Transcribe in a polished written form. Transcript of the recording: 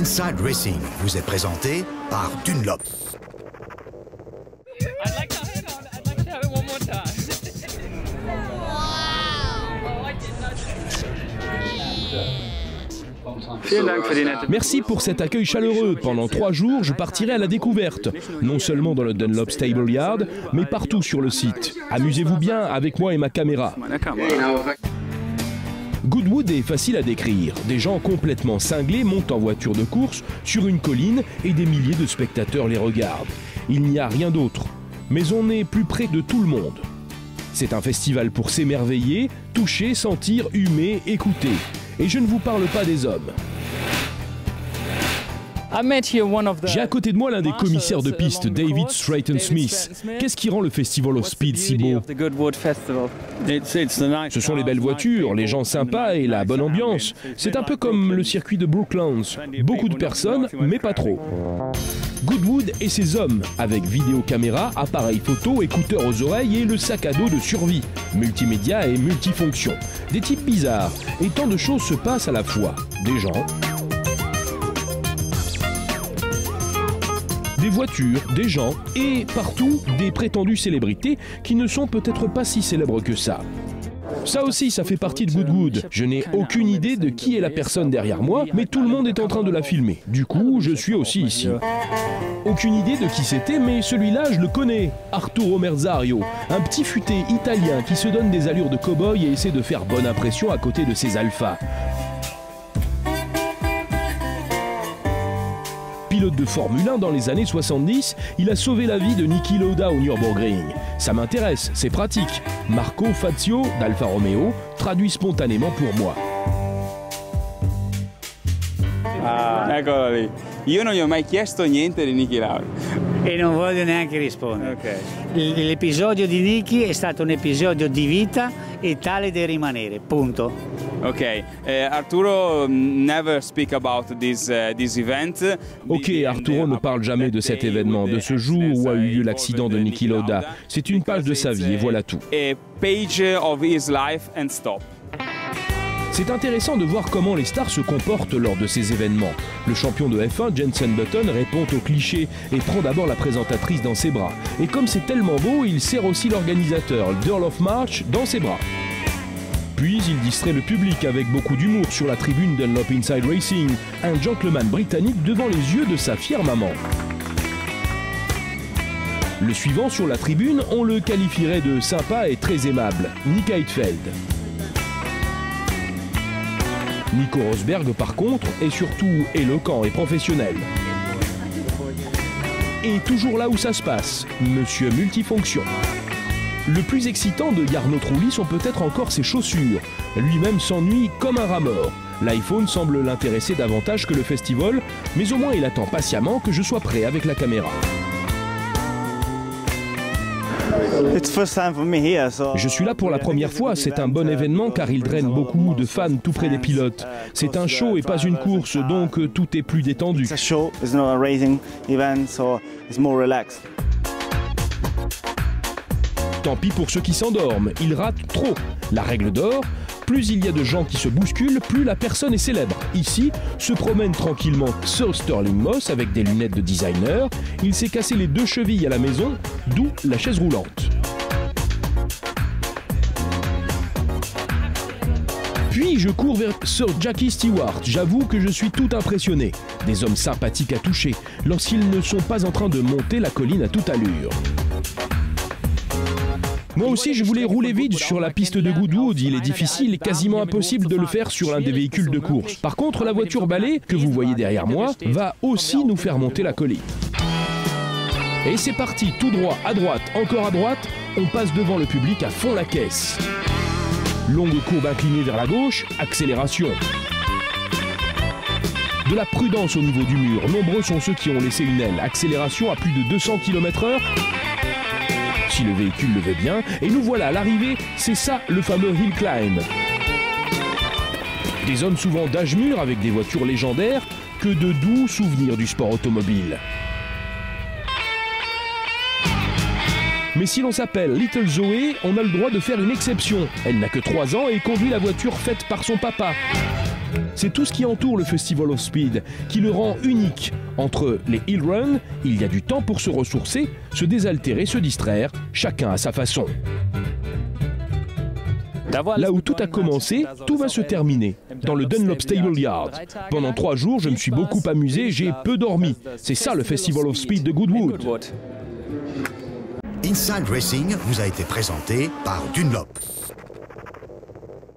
Inside Racing vous est présenté par Dunlop. Merci pour cet accueil chaleureux. Pendant 3 jours, je partirai à la découverte. Non seulement dans le Dunlop Stable Yard, mais partout sur le site. Amusez-vous bien avec moi et ma caméra. Goodwood est facile à décrire. Des gens complètement cinglés montent en voiture de course sur une colline et des milliers de spectateurs les regardent. Il n'y a rien d'autre. Mais on est plus près de tout le monde. C'est un festival pour s'émerveiller, toucher, sentir, humer, écouter. Et je ne vous parle pas des hommes. J'ai à côté de moi l'un des commissaires de piste, David Stratton-Smith. Qu'est-ce qui rend le Festival of Speed si beau? Ce sont les belles voitures, les gens sympas et la bonne ambiance. C'est un peu comme le circuit de Brooklands. Beaucoup de personnes, mais pas trop. Goodwood et ses hommes, avec vidéocaméra, appareil photo, écouteurs aux oreilles et le sac à dos de survie. Multimédia et multifonction. Des types bizarres. Et tant de choses se passent à la fois. Des gens, des voitures, des gens et partout des prétendues célébrités qui ne sont peut-être pas si célèbres que ça. Ça aussi, ça fait partie de Goodwood. Je n'ai aucune idée de qui est la personne derrière moi, mais tout le monde est en train de la filmer. Du coup, je suis aussi ici. Aucune idée de qui c'était, mais celui-là, je le connais. Arturo Merzario, un petit futé italien qui se donne des allures de cow-boy et essaie de faire bonne impression à côté de ses alphas. Pilote de Formule 1 dans les années 70, il a sauvé la vie de Niki Lauda au Nürburgring. Ça m'intéresse, c'est pratique. Marco Fazio d'Alfa Romeo traduit spontanément pour moi. Eccolo lì. Io non gli ho mai chiesto niente di Niki Lauda. E non voglio neanche rispondere. Okay. L'episodio di Niki è stato un episodio di vita e tale da rimanere, punto. Ok, Arturo never speak about this event. Ok, Arturo ne parle jamais de cet événement, de ce jour où a eu lieu l'accident de Niki Lauda. C'est une page de sa vie et voilà tout. A page of his life and stop. C'est intéressant de voir comment les stars se comportent lors de ces événements. Le champion de F1, Jenson Button, répond aux clichés et prend d'abord la présentatrice dans ses bras. Et comme c'est tellement beau, il serre aussi l'organisateur, l'Earl of March, dans ses bras. Puis il distrait le public avec beaucoup d'humour sur la tribune Dunlop Inside Racing, un gentleman britannique devant les yeux de sa fière maman. Le suivant sur la tribune, on le qualifierait de sympa et très aimable, Nick Heidfeld. Nico Rosberg, par contre, est surtout éloquent et professionnel. Et toujours là où ça se passe, Monsieur Multifonction. Le plus excitant de Jarno Trulli sont peut-être encore ses chaussures. Lui-même s'ennuie comme un rat mort. L'iPhone semble l'intéresser davantage que le festival, mais au moins il attend patiemment que je sois prêt avec la caméra. Je suis là pour la première fois, c'est un bon événement car il draine beaucoup de fans tout près des pilotes. C'est un show et pas une course, donc tout est plus détendu. Tant pis pour ceux qui s'endorment, ils ratent trop. La règle d'or, plus il y a de gens qui se bousculent, plus la personne est célèbre. Ici, se promène tranquillement Sir Sterling Moss avec des lunettes de designer. Il s'est cassé les 2 chevilles à la maison, d'où la chaise roulante. Puis je cours vers Sir Jackie Stewart. J'avoue que je suis tout impressionné. Des hommes sympathiques à toucher, lorsqu'ils ne sont pas en train de monter la colline à toute allure. Moi aussi, je voulais rouler vite sur la piste de Goodwood. Il est difficile et quasiment impossible de le faire sur l'un des véhicules de course. Par contre, la voiture balai, que vous voyez derrière moi, va aussi nous faire monter la colline. Et c'est parti, tout droit, à droite, encore à droite, on passe devant le public à fond la caisse. Longue courbe inclinée vers la gauche, accélération. De la prudence au niveau du mur, nombreux sont ceux qui ont laissé une aile. Accélération à plus de 200 km/h. Si le véhicule le veut bien, et nous voilà à l'arrivée, c'est ça le fameux hill climb. Des zones souvent d'âge mûr avec des voitures légendaires, que de doux souvenirs du sport automobile. Mais si l'on s'appelle Little Zoé, on a le droit de faire une exception. Elle n'a que 3 ans et conduit la voiture faite par son papa. c'est tout ce qui entoure le Festival of Speed qui le rend unique. Entre les hill runs, il y a du temps pour se ressourcer, se désaltérer, se distraire, chacun à sa façon. Là où tout a commencé, tout va se terminer, dans le Dunlop Stable Yard. Pendant 3 jours, je me suis beaucoup amusé, j'ai peu dormi. C'est ça le Festival of Speed de Goodwood. Inside Racing vous a été présenté par Dunlop.